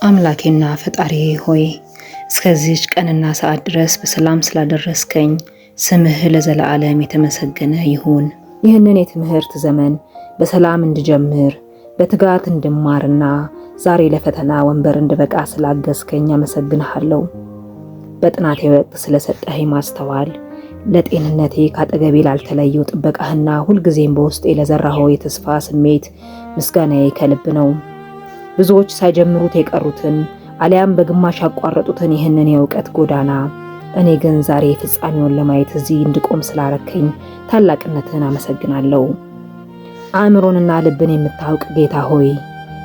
አምላኬና ፈጣሪ ሆይ እስከዚህች ቀንና ሰዓት ድረስ በሰላም ስላደረስከኝ ስምህ ለዘላለም የተመሰገነ ይሁን። ይህንን የትምህርት ዘመን በሰላም እንድጀምር በትጋት እንድማርና ዛሬ ለፈተና ወንበር እንድበቃ ስላገዝከኝ አመሰግንሃለሁ። በጥናቴ ወቅት ስለሰጠኸኝ ማስተዋል፣ ለጤንነቴ ካጠገቤ ላልተለየው ጥበቃህና ሁልጊዜም በውስጤ ለዘራኸው የተስፋ ስሜት ምስጋናዬ ከልብ ነው። ብዙዎች ሳይጀምሩት የቀሩትን አሊያም በግማሽ ያቋረጡትን ይህንን የእውቀት ጎዳና እኔ ግን ዛሬ ፍጻሜውን ለማየት እዚህ እንድቆም ስላረከኝ ታላቅነትን አመሰግናለሁ። አእምሮንና ልብን የምታውቅ ጌታ ሆይ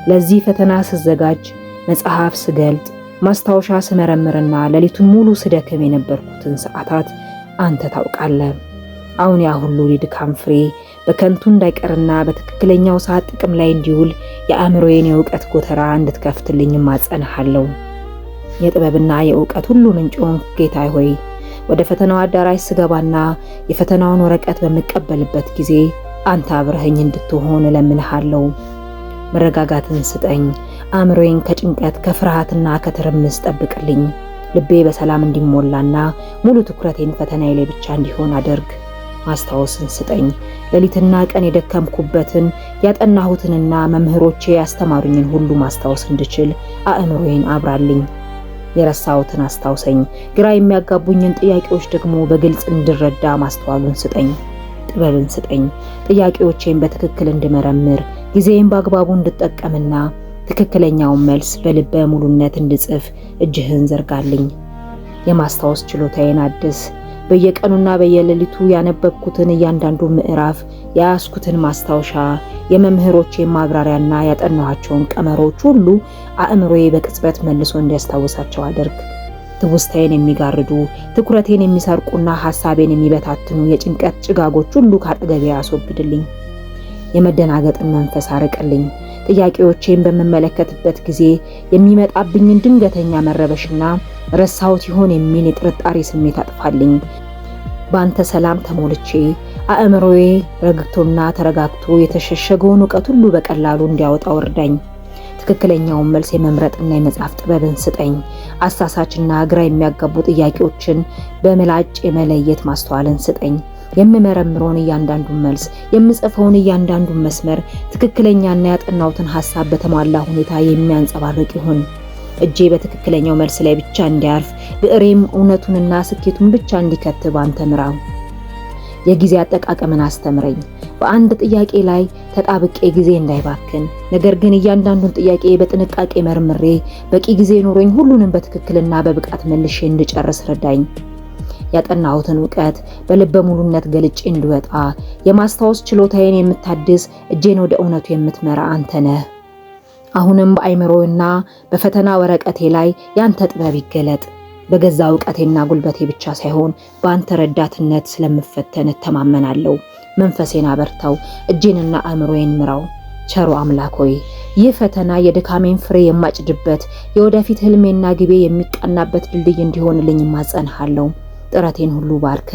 ለዚህ ፈተና ስዘጋጅ፣ መጽሐፍ ስገልጥ፣ ማስታወሻ ስመረምርና ሌሊቱን ሙሉ ስደክም የነበርኩትን ሰዓታት አንተ ታውቃለህ። አሁን ያ ሁሉ የድካም ፍሬ በከንቱ እንዳይቀርና በትክክለኛው ሰዓት ጥቅም ላይ እንዲውል የአእምሮዬን የእውቀት ጎተራ እንድትከፍትልኝ ማጸንሃለሁ። የጥበብና የእውቀት ሁሉ ምንጭ ጌታ ሆይ ወደ ፈተናው አዳራሽ ስገባና የፈተናውን ወረቀት በምቀበልበት ጊዜ አንተ አብረኸኝ እንድትሆን እለምንሃለሁ። መረጋጋትን ስጠኝ። አእምሮዬን ከጭንቀት ከፍርሃትና ከትርምስ ጠብቅልኝ። ልቤ በሰላም እንዲሞላና ሙሉ ትኩረቴን ፈተናዬ ላይ ብቻ እንዲሆን አድርግ። ማስታወስን ስጠኝ። ሌሊትና ቀን የደከምኩበትን ያጠናሁትንና መምህሮቼ ያስተማሩኝን ሁሉ ማስታወስ እንድችል አእምሮዬን አብራልኝ። የረሳሁትን አስታውሰኝ። ግራ የሚያጋቡኝን ጥያቄዎች ደግሞ በግልጽ እንድረዳ ማስተዋሉን ስጠኝ። ጥበብን ስጠኝ። ጥያቄዎቼን በትክክል እንድመረምር፣ ጊዜዬን በአግባቡ እንድጠቀምና ትክክለኛውን መልስ በልበ ሙሉነት እንድጽፍ እጅህን ዘርጋልኝ። የማስታወስ ችሎታዬን አድስ። በየቀኑና በየሌሊቱ ያነበብኩትን እያንዳንዱ ምዕራፍ፣ ያስኩትን ማስታወሻ፣ የመምህሮቼን ማብራሪያና ያጠናኋቸውን ቀመሮች ሁሉ አእምሮዬ በቅጽበት መልሶ እንዲያስታውሳቸው አድርግ። ትውስታዬን የሚጋርዱ ትኩረቴን የሚሰርቁና ሐሳቤን የሚበታትኑ የጭንቀት ጭጋጎች ሁሉ ካጠገቤ አስወግድልኝ። የመደናገጥን መንፈስ አርቅልኝ። ጥያቄዎቼን በምመለከትበት ጊዜ የሚመጣብኝን ድንገተኛ መረበሽና ረሳሁት ይሆን የሚል የጥርጣሬ ስሜት አጥፋልኝ። በአንተ ሰላም ተሞልቼ አእምሮዬ ረግቶና ተረጋግቶ የተሸሸገውን ዕውቀት ሁሉ በቀላሉ እንዲያወጣው እርዳኝ። ትክክለኛውን መልስ የመምረጥና የመጻፍ ጥበብን ስጠኝ። አሳሳችና ግራ የሚያጋቡ ጥያቄዎችን በምላጭ የመለየት ማስተዋልን ስጠኝ። የምመረምረውን እያንዳንዱን መልስ፣ የምጽፈውን እያንዳንዱን መስመር ትክክለኛና ያጠናሁትን ሐሳብ በተሟላ ሁኔታ የሚያንጸባርቅ ይሁን። እጄ በትክክለኛው መልስ ላይ ብቻ እንዲያርፍ፣ ብዕሬም እውነቱንና ስኬቱን ብቻ እንዲከትብ አንተ ምራው። የጊዜ አጠቃቀምን አስተምረኝ። በአንድ ጥያቄ ላይ ተጣብቄ ጊዜ እንዳይባክን፣ ነገር ግን እያንዳንዱን ጥያቄ በጥንቃቄ መርምሬ በቂ ጊዜ ኖሮኝ ሁሉንም በትክክልና በብቃት መልሼ እንድጨርስ ረዳኝ። ያጠናሁትን ዕውቀት በልበ ሙሉነት ገልጬ እንድወጣ የማስታወስ ችሎታዬን የምታድስ፣ እጄን ወደ እውነቱ የምትመራ አንተ ነህ። አሁንም በአእምሮና በፈተና ወረቀቴ ላይ ያንተ ጥበብ ይገለጥ። በገዛ ዕውቀቴና ጉልበቴ ብቻ ሳይሆን በአንተ ረዳትነት ስለምፈተን እተማመናለሁ። መንፈሴን አበርታው፣ እጄንና አእምሮዬን ምራው። ቸሩ አምላክ ሆይ ይህ ፈተና የድካሜን ፍሬ የማጭድበት፣ የወደፊት ህልሜና ግቤ የሚቀናበት ድልድይ እንዲሆንልኝ ማጸንሃለሁ። ጥረቴን ሁሉ ባርከ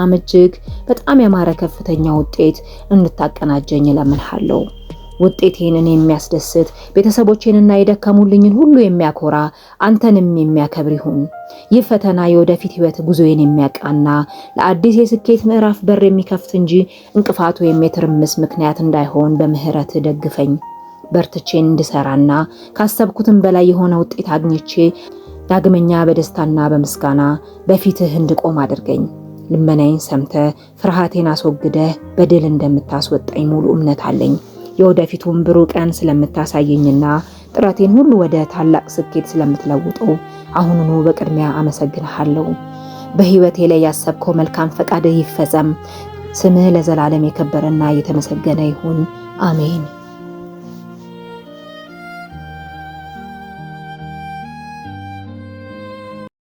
እጅግ በጣም ያማረ ከፍተኛ ውጤት እንድታቀናጀኝ እለምንሃለሁ። ውጤቴን እኔን የሚያስደስት፣ ቤተሰቦቼንና የደከሙልኝን ሁሉ የሚያኮራ፣ አንተንም የሚያከብር ይሁን። ይህ ፈተና የወደፊት ህይወት ጉዞዬን የሚያቃና፣ ለአዲስ የስኬት ምዕራፍ በር የሚከፍት እንጂ እንቅፋት ወይም የትርምስ ምክንያት እንዳይሆን በምህረት ደግፈኝ። በርትቼን እንድሰራና ካሰብኩትም በላይ የሆነ ውጤት አግኝቼ ዳግመኛ በደስታና በምስጋና በፊትህ እንድቆም አድርገኝ። ልመናዬን ሰምተህ ፍርሃቴን አስወግደህ በድል እንደምታስወጣኝ ሙሉ እምነት አለኝ። የወደፊቱን ብሩህ ቀን ስለምታሳየኝና ጥረቴን ሁሉ ወደ ታላቅ ስኬት ስለምትለውጠው አሁኑኑ በቅድሚያ አመሰግንሃለሁ። በህይወቴ ላይ ያሰብከው መልካም ፈቃድህ ይፈጸም። ስምህ ለዘላለም የከበረና የተመሰገነ ይሁን። አሜን።